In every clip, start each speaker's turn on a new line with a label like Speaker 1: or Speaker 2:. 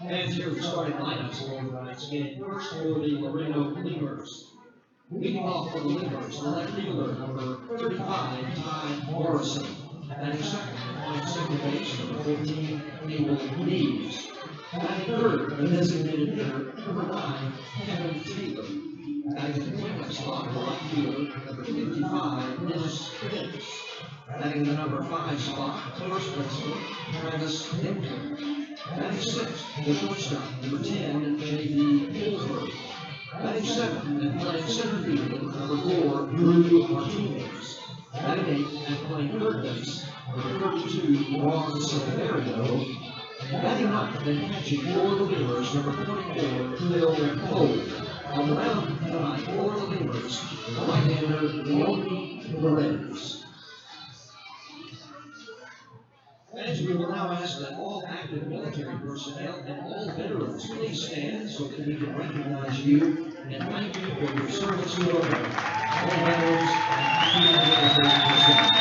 Speaker 1: And here's the starting lineups for tonight's game. First for the Laredo Lemurs. Leading off for the Lemurs, the left fielder, number 35, Ty Morrison. Batting second, playing second base, number 14, Abel Reeves. Batting third, the designated hitter, number 9, Kevin Taylor. Batting the cleanup spot, the left fielder, number 55, Dennis Fitz. Batting the number 5 spot, first baseman, Travis Hinton. Batting sixth, the shortstop, number 10, J.D. Pillsbury. Batting seventh and playing center field, number 4, Drew Martinez. Batting eighth and playing third base, number 32, Juan Silverio. Batting ninth and catching for the Lemurs, number 44, Phil Cole. On the mound tonight for the Lemurs, the right-hander, Uni-Trade. As we will now ask that all active military personnel and all veterans please stand so that we can recognize you and thank you for your service to our country. All veterans and active military personnel.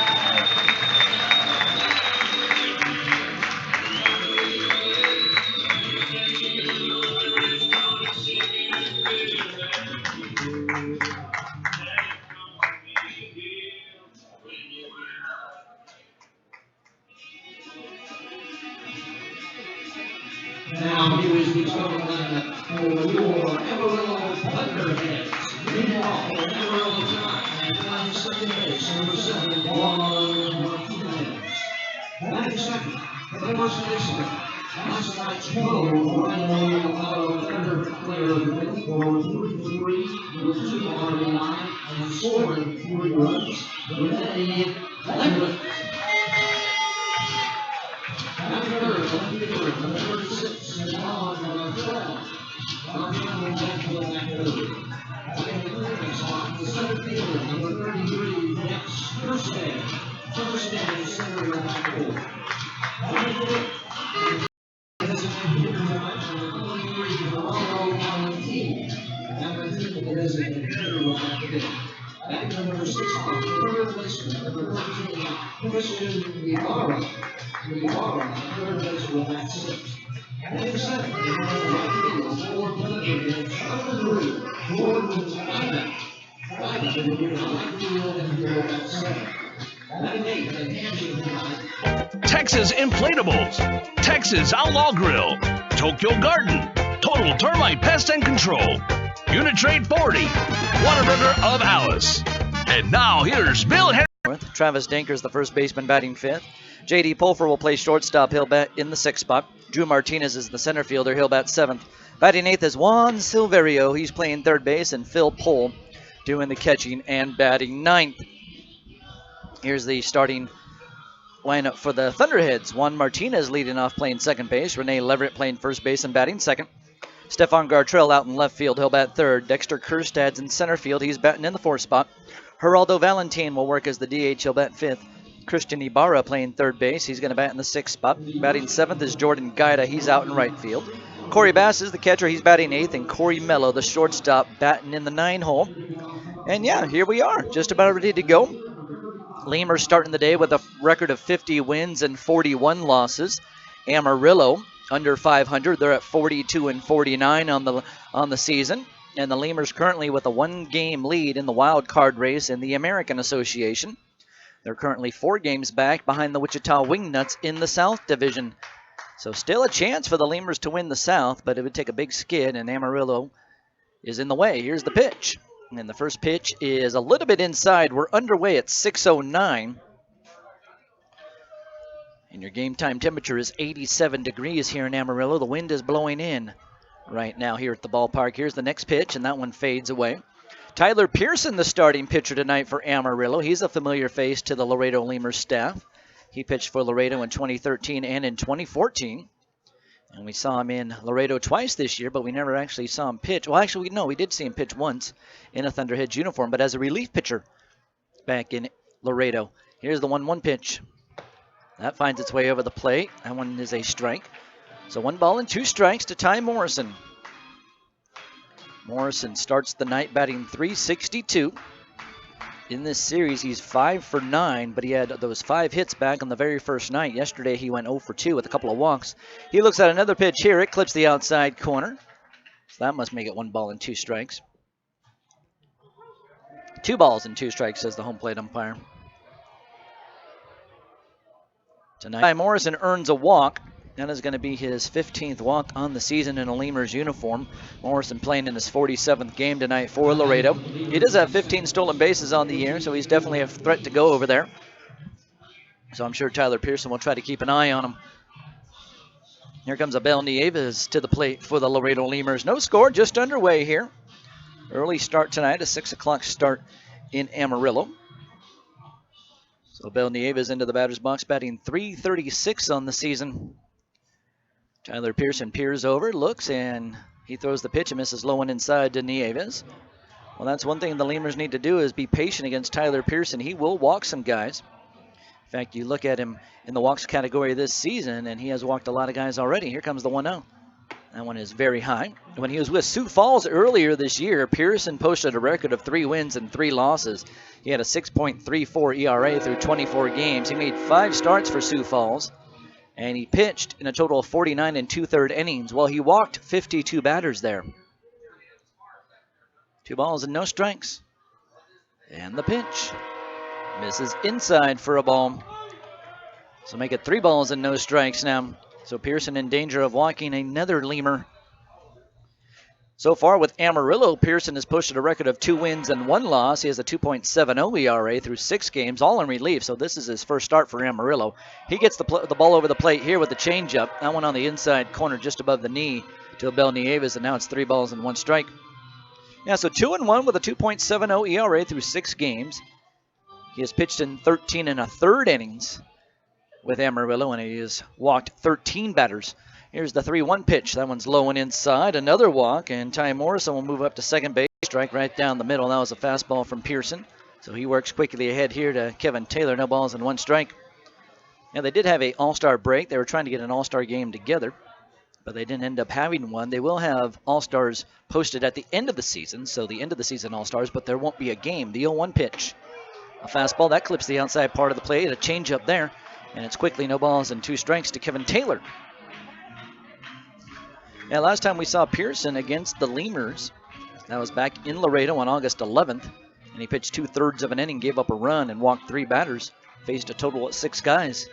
Speaker 1: Now, here is the starting lineup for your Amarillo ThunderHeads. Leading off for Amarillo tonight and playing second base, number 7, Juan Martinez. Batting second, the first baseman, last night's pro Laredo Thunder player of the week, going 3-for-3 with 2 RBI and scoring 3 runs, Uni-Trade. Batting third, left fielder, number 36, Ron Trell. Ron Trell back to the back third. Batting the cleanup spot, the center fielder, number 33, Max Kirsten. Kirsten is center of the back four. Batting fifth, designated hitter tonight, number 23, Laredo Lemurs. Batting the designated hitter of that fifth. Batting number 16, third baseman, number 13, Christian Ibarra. Ibarra, third baseman, that's sixth. Batting seventh, right field, for Thunderheads, number 3, Jordan Ida. Ida will be in the right field and field at seventh. Batting eighth and catching tonight.
Speaker 2: Texas Inflatables, Texas Outlaw Grill, Tokyo Garden, Total Termite Pest and Control, Uni-Trade 40, Whataburger of Alice. And now here's Bill Henry.
Speaker 3: Travis Dinker's the first baseman batting fifth. J.D. Pulfer will play shortstop. He'll bat in the sixth spot. Drew Martinez is the center fielder. He'll bat seventh. Batting eighth is Juan Silverio. He's playing third base. And Phil Pohl doing the catching and batting ninth. Here's the starting lineup for the Thunderheads. Juan Martinez leading off playing second base. Renee Leverett playing first base and batting second. Stefan Gartrell out in left field. He'll bat third. Dexter Kerstad's in center field. He's batting in the fourth spot. Geraldo Valentin will work as the DH. He'll bat fifth. Christian Ibarra playing third base. He's going to bat in the sixth spot. Batting seventh is Jordan Gaida. He's out in right field. Corey Bass is the catcher. He's batting eighth. And Corey Mello, the shortstop, batting in the 9-hole. And yeah, here we are. Just about ready to go. Lemurs starting the day with a record of 50 wins and 41 losses. Amarillo under 500. They're at 42 and 49 on the season. And the Lemurs currently with a 1-game lead in the wild card race in the American Association. They're currently 4 games back behind the Wichita Wingnuts in the South Division. So still a chance for the Lemurs to win the South, but it would take a big skid, and Amarillo is in the way. Here's the pitch. And the first pitch is a little bit inside. We're underway at 6:09. And your game time temperature is 87 degrees here in Amarillo. The wind is blowing in right now here at the ballpark. Here's the next pitch, and that one fades away. Tyler Pearson, the starting pitcher tonight for Amarillo. He's a familiar face to the Laredo Lemurs staff. He pitched for Laredo in 2013 and in 2014. And we saw him in Laredo twice this year, but we never actually saw him pitch. Well, actually, no, we did see him pitch once in a Thunderheads uniform, but as a relief pitcher back in Laredo. Here's the 1-1 pitch. That finds its way over the plate. That one is a strike. So 1 ball and 2 strikes to Ty Morrison. Morrison starts the night batting .362. In this series, he's 5 for 9, but he had those 5 hits back on the very first night. Yesterday, he went 0 for 2 with a couple of walks. He looks at another pitch here. It clips the outside corner. So that must make it 1 ball and 2 strikes. 2 balls and 2 strikes, says the home plate umpire. Tonight, Ty Morrison earns a walk. That is going to be his 15th walk on the season in a Lemurs uniform. Morrison playing in his 47th game tonight for Laredo. He does have 15 stolen bases on the year, so he's definitely a threat to go over there. So I'm sure Tyler Pearson will try to keep an eye on him. Here comes Abel Nieves to the plate for the Laredo Lemurs. No score, just underway here. Early start tonight, a 6 o'clock start in Amarillo. So Abel Nieves into the batter's box, batting .336 on the season. Tyler Pearson peers over, looks, and he throws the pitch and misses low and inside to Nieves. Well, that's one thing the Lemurs need to do is be patient against Tyler Pearson. He will walk some guys. In fact, you look at him in the walks category this season, and he has walked a lot of guys already. Here comes the 1-0. That one is very high. When he was with Sioux Falls earlier this year, Pearson posted a record of 3 wins and 3 losses. He had a 6.34 ERA through 24 games. He made 5 starts for Sioux Falls. And he pitched in a total of 49 2/3 innings. Well, he walked 52 batters there. 2 balls and no strikes. And the pitch. Misses inside for a ball. So make it 3 balls and no strikes now. So Pearson in danger of walking another Lemur. So far with Amarillo, Pearson has posted a record of 2 wins and 1 loss. He has a 2.70 ERA through 6 games, all in relief. So this is his first start for Amarillo. He gets the ball over the plate here with the changeup. That one on the inside corner just above the knee to Abel Nieves, and now it's 3 balls and 1 strike. Yeah, so 2-1 with a 2.70 ERA through 6 games. He has pitched in 13 1/3 innings with Amarillo, and he has walked 13 batters. Here's the 3-1 pitch. That one's low and inside. Another walk, and Ty Morrison will move up to second base. Strike right down the middle. That was a fastball from Pearson. So he works quickly ahead here to Kevin Taylor. No balls and 1 strike. Now, they did have an all-star break. They were trying to get an all-star game together, but they didn't end up having one. They will have all-stars posted at the end of the season, so the end of the season all-stars, but there won't be a game. The 0-1 pitch. A fastball. That clips the outside part of the plate. A changeup there, and it's quickly no balls and 2 strikes to Kevin Taylor. Yeah, last time we saw Pearson against the Lemurs, that was back in Laredo on August 11th, and he pitched 2/3 of an inning, gave up a run, and walked 3 batters. Faced a total of 6 guys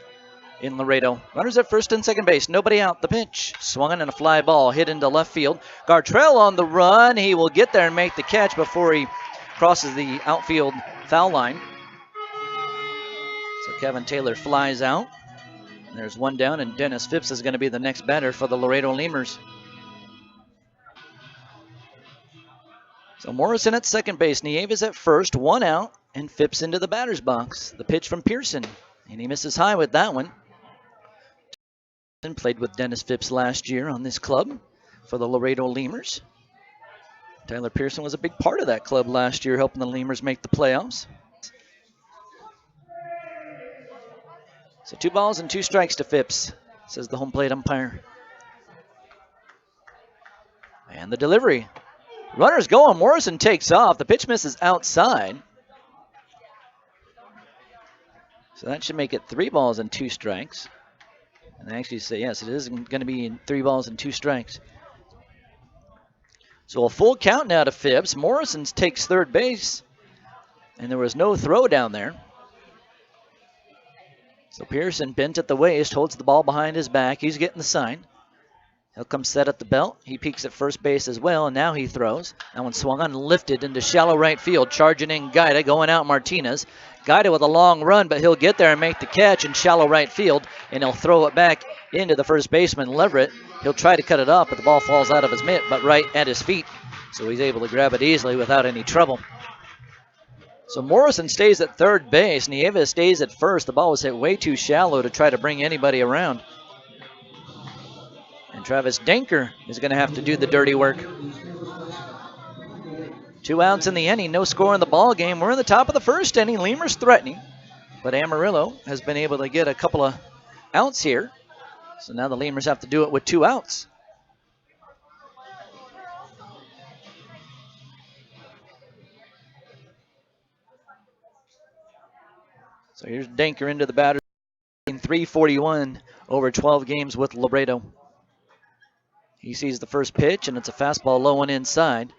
Speaker 3: in Laredo. Runners at first and second base, nobody out. The pitch, swung on and a fly ball hit into left field. Gartrell on the run. He will get there and make the catch before he crosses the outfield foul line. So Kevin Taylor flies out. There's 1 down, and Dennis Phipps is going to be the next batter for the Laredo Lemurs. So Morrison at second base, Nieves at first, 1 out, and Phipps into the batter's box. The pitch from Pearson, and he misses high with that one. Played with Dennis Phipps last year on this club for the Laredo Lemurs. Tyler Pearson was a big part of that club last year, helping the Lemurs make the playoffs. So 2 balls and 2 strikes to Phipps, says the home plate umpire. And the delivery. Runners going. Morrison takes off. The pitch misses outside. So that should make it 3 balls and 2 strikes. And I actually say, yes, it is going to be 3 balls and 2 strikes. So a full count now to Phipps. Morrison takes third base. And there was no throw down there. So Pearson bent at the waist, holds the ball behind his back. He's getting the sign. He'll come set at the belt. He peeks at first base as well, and now he throws. That one swung on and lifted into shallow right field. Charging in Gaida, going out Martinez. Gaida with a long run, but he'll get there and make the catch in shallow right field, and he'll throw it back into the first baseman, Leverett. He'll try to cut it off, but the ball falls out of his mitt, but right at his feet. So he's able to grab it easily without any trouble. So Morrison stays at third base. Nieves stays at first. The ball was hit way too shallow to try to bring anybody around. And Travis Denker is going to have to do the dirty work. 2 outs in the inning, no score in the ball game. We're in the top of the first inning. Lemurs threatening, but Amarillo has been able to get a couple of outs here. So now the Lemurs have to do it with 2 outs. So here's Denker into the batter. 341 over 12 games with Laredo. He sees the first pitch, and it's a fastball low and inside.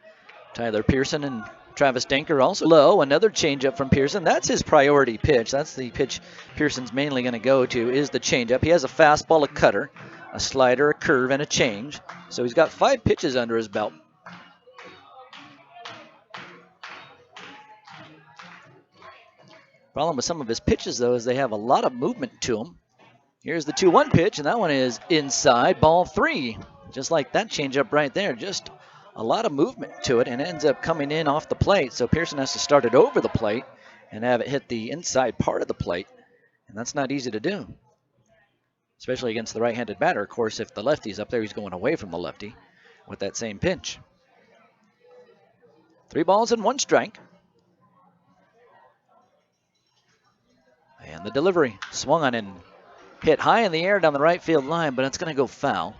Speaker 3: Tyler Pearson and Travis Denker also low. Another changeup from Pearson. That's his priority pitch. That's the pitch Pearson's mainly going to go to, is the changeup. He has a fastball, a cutter, a slider, a curve, and a change. So he's got 5 pitches under his belt. Problem with some of his pitches, though, is they have a lot of movement to them. Here's the 2-1 pitch, and that one is inside, ball 3. Just like that changeup right there, just a lot of movement to it, and it ends up coming in off the plate. So Pearson has to start it over the plate and have it hit the inside part of the plate, and that's not easy to do, especially against the right-handed batter. Of course, if the lefty's up there, he's going away from the lefty with that same pitch. 3 balls and 1 strike. And the delivery swung on and hit high in the air down the right field line, but it's going to go foul.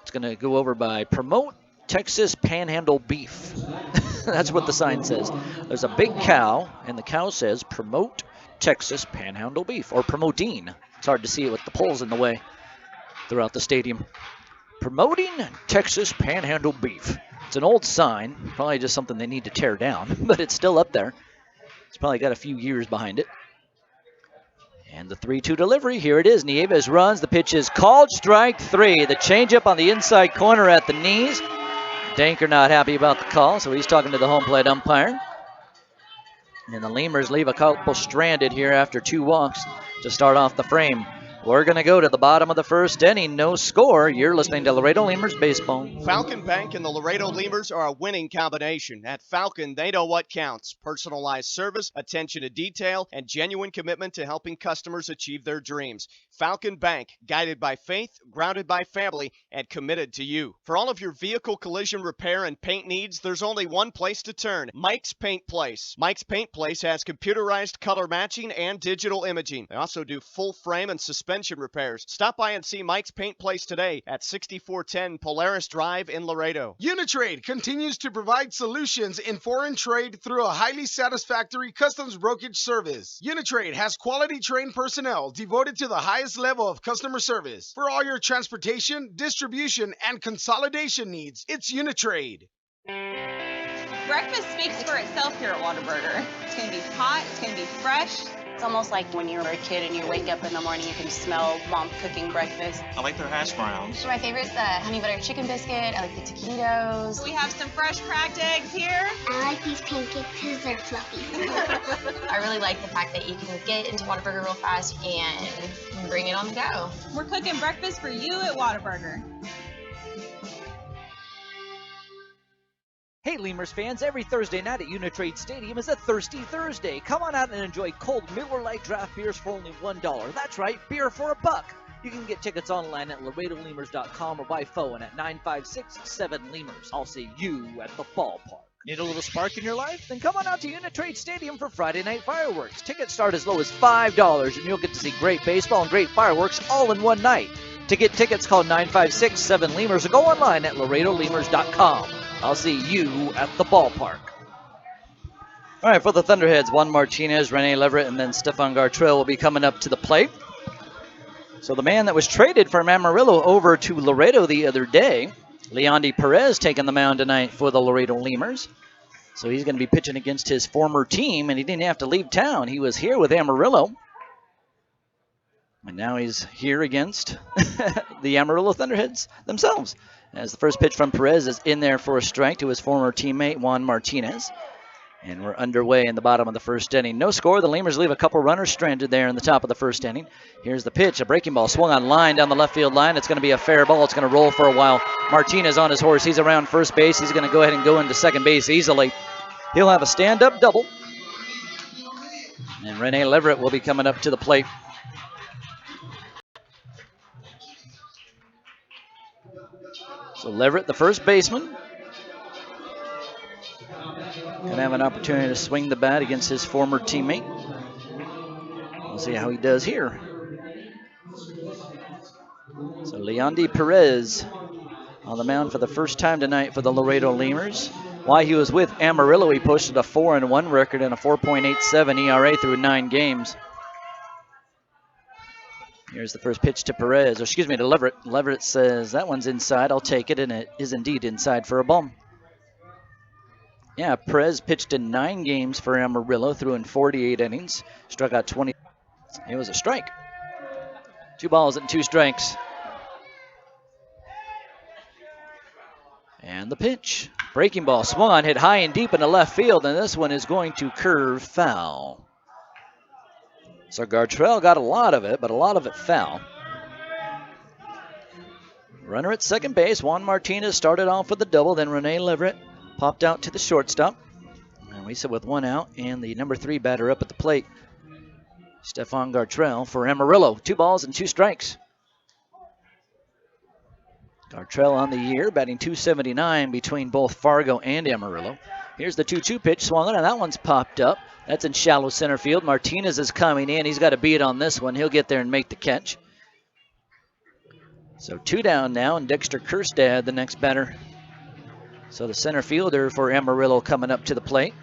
Speaker 3: It's going to go over by Promote Texas Panhandle Beef. That's what the sign says. There's a big cow, and the cow says Promote Texas Panhandle Beef, or Promoting. It's hard to see it with the poles in the way throughout the stadium. Promoting Texas Panhandle Beef. It's an old sign, probably just something they need to tear down, but it's still up there. It's probably got a few years behind it. And the 3-2 delivery, here it is. Nieves runs, the pitch is called, strike 3. The changeup on the inside corner at the knees. Denker not happy about the call, so he's talking to the home plate umpire. And the Lemurs leave a couple stranded here after 2 walks to start off the frame. We're going to go to the bottom of the first inning. No score. You're listening to Laredo Lemurs Baseball.
Speaker 4: Falcon Bank and the Laredo Lemurs are a winning combination. At Falcon, they know what counts. Personalized service, attention to detail, and genuine commitment to helping customers achieve their dreams. Falcon Bank, guided by faith, grounded by family, and committed to you. For all of your vehicle collision repair and paint needs, there's only one place to turn: Mike's Paint Place. Mike's Paint Place has computerized color matching and digital imaging. They also do full frame and suspension repairs. Stop by and see Mike's Paint Place today at 6410 Polaris Drive in Laredo.
Speaker 5: Uni-Trade continues to provide solutions in foreign trade through a highly satisfactory customs brokerage service. Uni-Trade has quality trained personnel devoted to the highest level of customer service. For all your transportation, distribution, and consolidation needs, it's Uni-Trade.
Speaker 6: Breakfast speaks for itself here at Whataburger. It's going to be hot, it's going to be fresh.
Speaker 7: It's almost like when you were a kid and you wake up in the morning, you can smell mom cooking breakfast.
Speaker 8: I like their hash browns.
Speaker 7: My favorite is the honey butter chicken biscuit. I like the taquitos.
Speaker 6: We have some fresh cracked eggs here.
Speaker 9: I like these pancakes because they're fluffy.
Speaker 7: I really like the fact that you can get into Whataburger real fast and bring it on the go.
Speaker 6: We're cooking breakfast for you at Whataburger.
Speaker 3: Hey Lemurs fans, every Thursday night at Uni-Trade Stadium is a Thirsty Thursday. Come on out and enjoy cold Miller Lite draft beers for only $1. That's right, beer for $1. You can get tickets online at LaredoLemurs.com or by phone at 956-7-LEMURS. I'll see you at the ballpark. Need a little spark in your life? Then come on out to Uni-Trade Stadium for Friday night fireworks. Tickets start as low as $5 and you'll get to see great baseball and great fireworks all in one night. To get tickets, call 956-7-LEMURS or go online at LaredoLemurs.com. I'll see you at the ballpark. All right, for the Thunderheads, Juan Martinez, Rene Leverett, and then Stefan Gartrell will be coming up to the plate. So the man that was traded from Amarillo over to Laredo the other day, Leondi Perez, taking the mound tonight for the Laredo Lemurs. So he's going to be pitching against his former team, and he didn't have to leave town. He was here with Amarillo. And now he's here against the Amarillo ThunderHeads themselves. As the first pitch from Perez is in there for a strike to his former teammate, Juan Martinez. And we're underway in the bottom of the first inning. No score. The Lemurs leave a couple runners stranded there in the top of the first inning. Here's the pitch. A breaking ball swung on line down the left field line. It's going to be a fair ball. It's going to roll for a while. Martinez on his horse. He's around first base. He's going to go ahead and go into second base easily. He'll have a stand-up double. And Rene Leverett will be coming up to the plate. So Leverett, the first baseman, going to have an opportunity to swing the bat against his former teammate. We'll see how he does here. So Leandri Perez on the mound for the first time tonight for the Laredo Lemurs. While he was with Amarillo, he posted a 4-1 record and a 4.87 ERA through 9 games. Here's the first pitch to Perez, or excuse me, to Leverett. Leverett says, that one's inside, I'll take it, and it is indeed inside for a ball. Yeah, Perez pitched in 9 games for Amarillo, threw in 48 innings, struck out 20. It was a strike. 2 balls and 2 strikes. And the pitch. Breaking ball swung on, hit high and deep into left field, and this one is going to curve foul. So Gartrell got a lot of it, but a lot of it foul. Runner at second base. Juan Martinez started off with a double, then Rene Leverett popped out to the shortstop. And we sit with 1 out, and the number 3 batter up at the plate, Stefan Gartrell for Amarillo. 2 balls and 2 strikes. Gartrell on the year, batting .279 between both Fargo and Amarillo. Here's the 2-2 pitch swung on, and that one's popped up. That's in shallow center field. Martinez is coming in. He's got a beat on this one. He'll get there and make the catch. So 2 down now, and Dexter Kerstad, the next batter. So the center fielder for Amarillo coming up to the plate.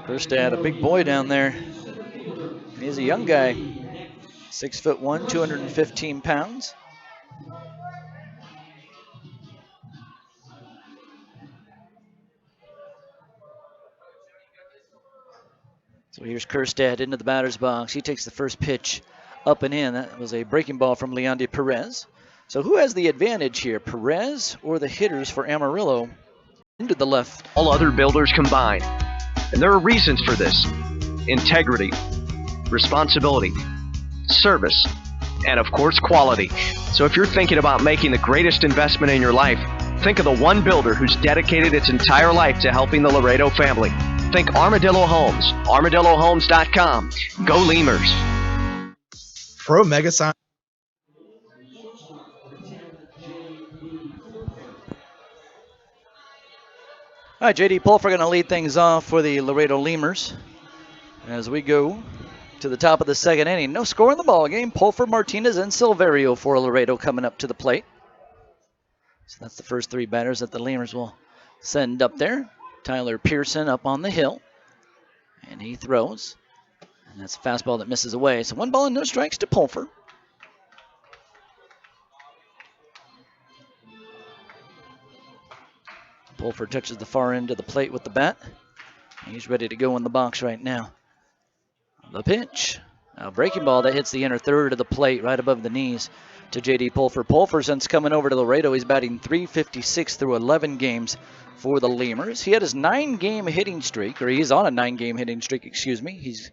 Speaker 3: Kerstad, a big boy down there. He's a young guy. 6'1", 215 pounds. So here's Kerstad into the batter's box. He takes the first pitch up and in. That was a breaking ball from Leandri Perez. So who has the advantage here, Perez or the hitters for Amarillo? Into the left.
Speaker 8: All other builders combined. And there are reasons for this. Integrity, responsibility, service, and of course quality. So if you're thinking about making the greatest investment in your life, think of the one builder who's dedicated its entire life to helping the Laredo family. Think Armadillo Homes, armadillohomes.com. Go Lemurs.
Speaker 10: Pro Mega Sign.
Speaker 3: All right, J.D. Pulfer going to lead things off for the Laredo Lemurs as we go to the top of the second inning. No score in the ball game. Pulfer, Martinez, and Silverio for Laredo coming up to the plate. So that's the first 3 batters that the Lemurs will send up there. Tyler Pearson up on the hill, and he throws. And that's a fastball that misses away. So 1 ball and no strikes to Pulfer. Pulfer touches the far end of the plate with the bat. He's ready to go in the box right now. The pitch. A breaking ball that hits the inner third of the plate right above the knees to J.D. Pulfer. Pulfer, since coming over to Laredo, he's batting .356 through 11 games for the Lemurs. He had his 9-game hitting streak, or he's on a 9-game hitting streak, excuse me. He's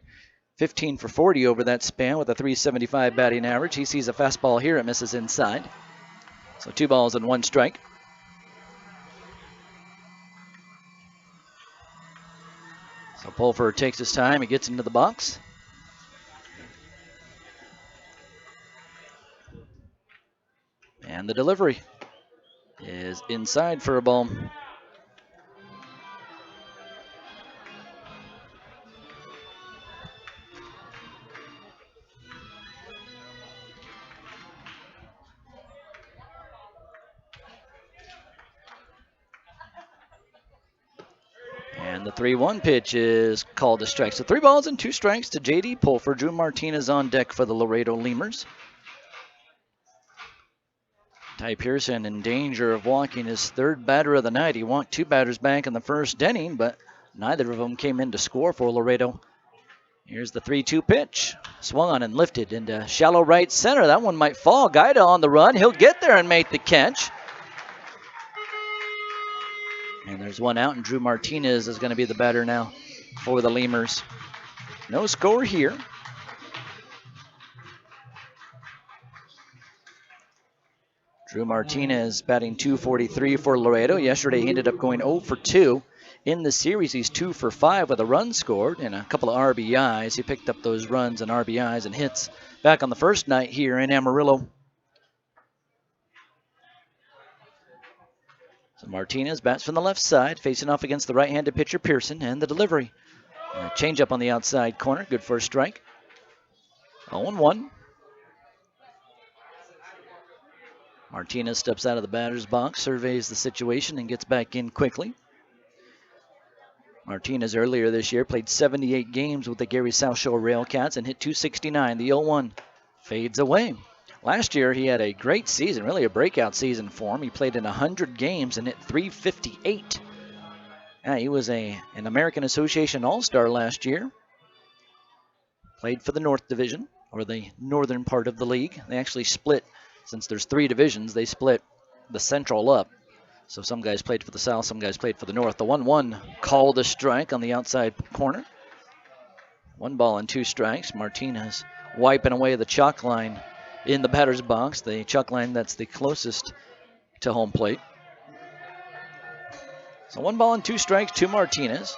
Speaker 3: 15 for 40 over that span with a .375 batting average. He sees a fastball here. It misses inside. So 2 balls and 1 strike. So Pulfer takes his time. He gets into the box. And the delivery is inside for a ball. And the 3-1 pitch is called a strike. So 3 balls and 2 strikes to J.D. Pulfer. Drew Martinez on deck for the Laredo Lemurs. Ty Pearson in danger of walking his 3rd batter of the night. He walked 2 batters back in the first inning, but Neither of them came in to score for Laredo. Here's the 3-2 pitch. Swung on and lifted into shallow right center. That one might fall. Gaida on the run. He'll get there and make the catch. And there's one out, and Drew Martinez is going to be the batter now for the Lemurs. No score here. Drew Martinez batting .243 for Laredo. Yesterday he ended up going 0 for 2. In the series, he's 2 for 5 with a run scored and a couple of RBIs. He picked up those runs and RBIs and hits back on the first night here in Amarillo. So Martinez bats from the left side, facing off against the right-handed pitcher Pearson, and the delivery. A changeup on the outside corner, good for a strike. 0-1. Martinez steps out of the batter's box, surveys the situation, and gets back in quickly. Martinez earlier this year played 78 games with the Gary South Shore Railcats and hit .269. The 0-1 fades away. Last year he had a great season, really a breakout season for him. He played in 100 games and hit .358. He was an American Association All-Star last year. Played for the North Division, or the northern part of the league. They actually split, since there's 3 divisions, they split the Central up. So some guys played for the South, some guys played for the North. The 1-1 called a strike on the outside corner. 1 ball and 2 strikes. Martinez wiping away the chalk line in the batter's box, the chalk line that's the closest to home plate. So 1 ball and 2 strikes to Martinez.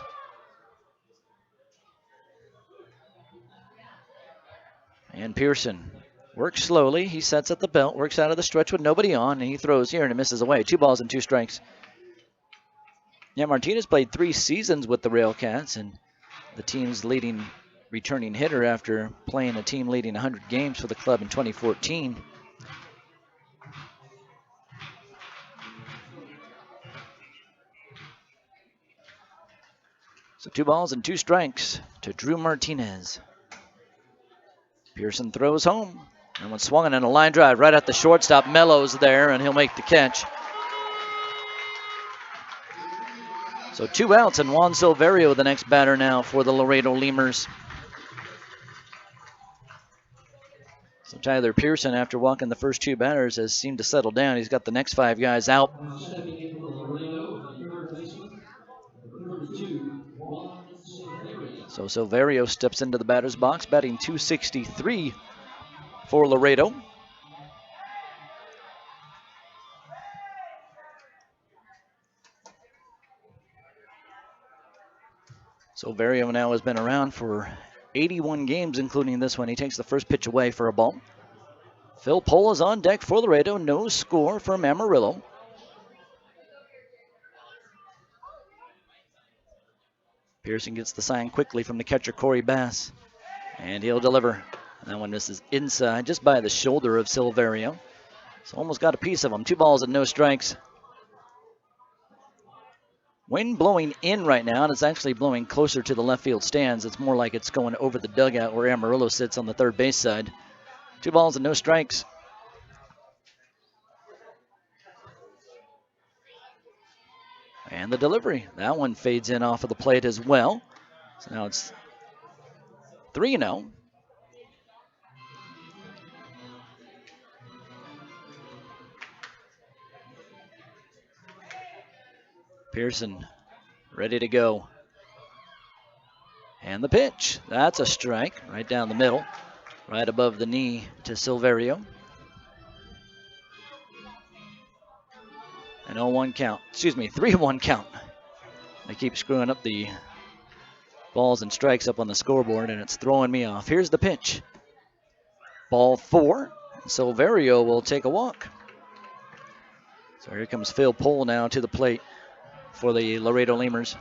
Speaker 3: And Pearson works slowly. He sets at the belt, works out of the stretch with nobody on, and he throws here and it misses away. 2 balls and 2 strikes. Yeah, Martinez played 3 seasons with the Railcats and the team's leading returning hitter after playing a team leading 100 games for the club in 2014. So 2 balls and 2 strikes to Drew Martinez. Pearson throws home. And one swung in a line drive right at the shortstop. Mello's there, and he'll make the catch. So 2 outs, and Juan Silverio, the next batter now for the Laredo Lemurs. So Tyler Pearson, after walking the first 2 batters, has seemed to settle down. He's got the next 5 guys out. So Silverio steps into the batter's box, batting .263 for Laredo. Silverio now has been around for 81 games, including this one. He takes the first pitch away for a ball. Phil Pohl is on deck for Laredo. No score from Amarillo. Pearson gets the sign quickly from the catcher, Corey Bass. And he'll deliver. That one misses inside, just by the shoulder of Silverio. So almost got a piece of him. 2 balls and no strikes. Wind blowing in right now, and it's actually blowing closer to the left field stands. It's more like it's going over the dugout where Amarillo sits on the third base side. 2 balls and no strikes. And the delivery. That one fades in off of the plate as well. So now it's 3-0. Pearson ready to go. And the pitch. That's a strike right down the middle, right above the knee to Silverio. An 0-1 count. Excuse me, 3-1 count. I keep screwing up the balls and strikes up on the scoreboard, and it's throwing me off. Here's the pitch. Ball 4. Silverio will take a walk. So here comes Phil Pohl now to the plate for the Laredo Lemurs.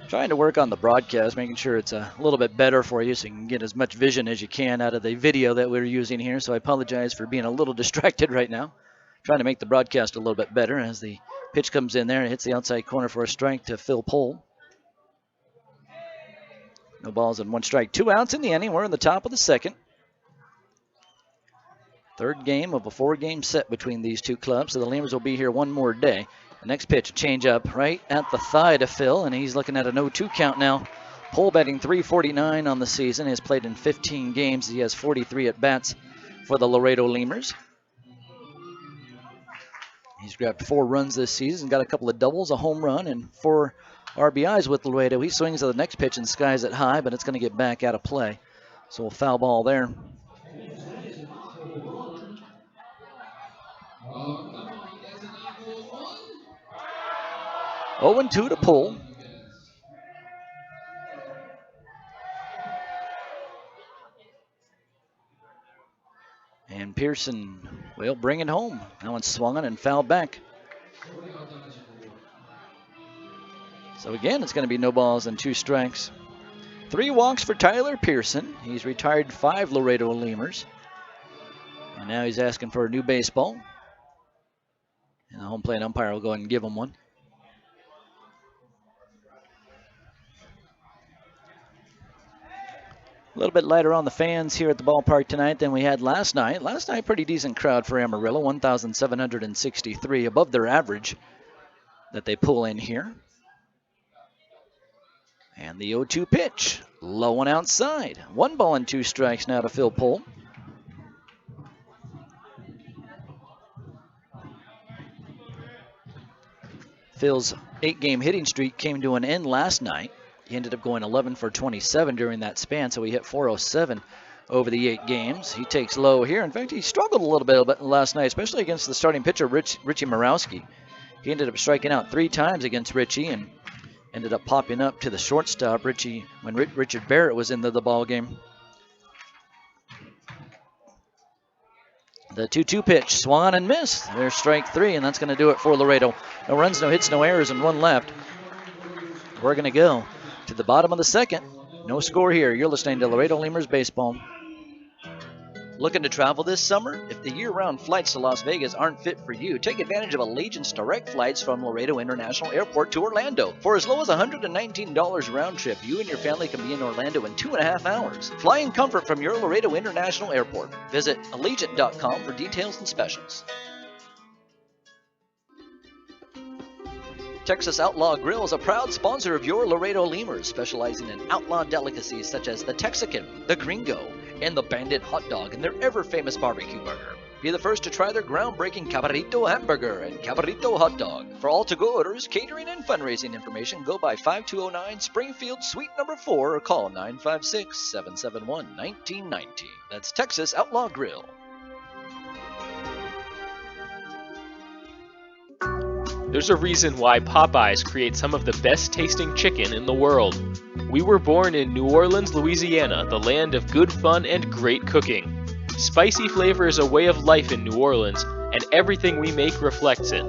Speaker 3: Trying to work on the broadcast, making sure it's a little bit better for you so you can get as much vision as you can out of the video that we're using here. So I apologize for being a little distracted right now. Trying to make the broadcast a little bit better as the pitch comes in there and hits the outside corner for a strike to Phil Pohl. No balls and 1 strike, 2 outs in the inning. We're in the top of the second. Third game of a 4-game set between these two clubs, so the Lemurs will be here one more day. The next pitch, a change-up right at the thigh to Phil, and he's looking at an 0-2 count now. Pohl batting .349 on the season. He has played in 15 games. He has 43 at-bats for the Laredo Lemurs. He's grabbed 4 runs this season, got a couple of doubles, a home run, and 4 RBIs with Laredo. He swings at the next pitch and skies it high, but it's going to get back out of play. So a foul ball there. 0-2 to Pohl. And Pearson will bring it home. That one's swung on and fouled back. So again, it's going to be no balls and 2 strikes. 3 walks for Tyler Pearson. He's retired 5 Laredo Lemurs. And now he's asking for a new baseball. And the home plate umpire will go ahead and give him one. A little bit lighter on the fans here at the ballpark tonight than we had last night. Last night, pretty decent crowd for Amarillo, 1,763, above their average that they pull in here. And the 0-2 pitch, low and outside. 1 ball and 2 strikes now to Phil Pohl. Phil's 8-game hitting streak came to an end last night. He ended up going 11 for 27 during that span, so he hit .407 over the 8 games. He takes low here. In fact, he struggled a little bit last night, especially against the starting pitcher, Richie Morawski. He ended up striking out 3 times against Richie and ended up popping up to the shortstop, Richie, when Richard Barrett was into the ball game. The 2-2 pitch, swung on and missed. There's strike 3, and that's going to do it for Laredo. No runs, no hits, no errors, and 1 left. We're going to go to the bottom of the second. No score here. You're listening to Laredo Lemurs Baseball. Looking to travel this summer? If the year-round flights to Las Vegas aren't fit for you, take advantage of Allegiant's direct flights from Laredo International Airport to Orlando. For as low as $119 round trip, you and your family can be in Orlando in 2.5 hours. Fly in comfort from your Laredo International Airport. Visit Allegiant.com for details and specials. Texas Outlaw Grill is a proud sponsor of your Laredo Lemurs, specializing in outlaw delicacies such as the Texican, the Gringo, and the Bandit Hot Dog and their ever-famous barbecue burger. Be the first to try their groundbreaking Cabrito Hamburger and Cabrito Hot Dog. For all to-go orders, catering, and fundraising information, go by 5209 Springfield Suite number 4 or call 956-771-1990. That's Texas Outlaw Grill.
Speaker 11: There's a reason why Popeyes creates some of the best tasting chicken in the world. We were born in New Orleans, Louisiana, the land of good fun and great cooking. Spicy flavor is a way of life in New Orleans, and everything we make reflects it.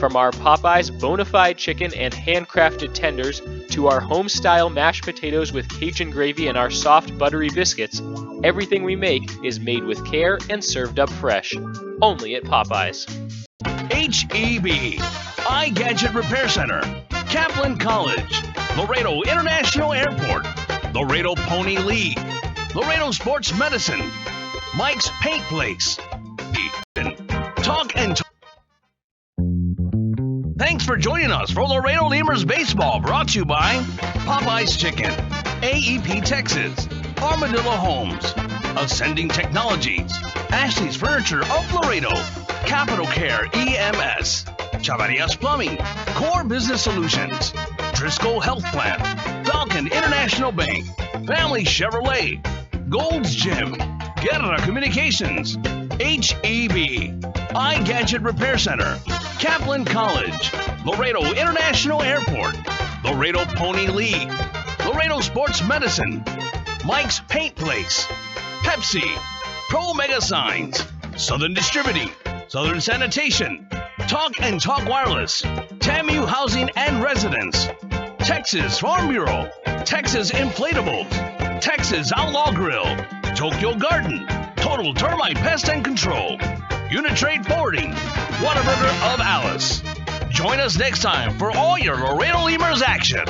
Speaker 11: From our Popeyes bona fide chicken and handcrafted tenders to our home-style mashed potatoes with Cajun gravy and our soft buttery biscuits, everything we make is made with care and served up fresh. Only at Popeyes.
Speaker 2: HEB, iGadget Repair Center, Kaplan College, Laredo International Airport, Laredo Pony League, Laredo Sports Medicine, Mike's Paint Place, Talk and Talk. Thanks for joining us for Laredo Lemurs Baseball, brought to you by Popeye's Chicken, AEP Texas, Armadillo Homes, Ascending Technologies, Ashley's Furniture of Laredo, Capital Care EMS, Chavarias Plumbing, Core Business Solutions, Driscoll Health Plan, Falcon International Bank, Family Chevrolet, Gold's Gym, Guerra Communications, HEB, iGadget Repair Center, Kaplan College, Laredo International Airport, Laredo Pony League, Laredo Sports Medicine, Mike's Paint Place, Pepsi, Pro Mega Signs, Southern Distributing, Southern Sanitation, Talk and Talk Wireless, TAMU Housing and Residence, Texas Farm Bureau, Texas Inflatables, Texas Outlaw Grill, Tokyo Garden, Total Termite Pest and Control, Uni-Trade Forwarding, Whataburger of Alice. Join us next time for all your Laredo Lemurs action.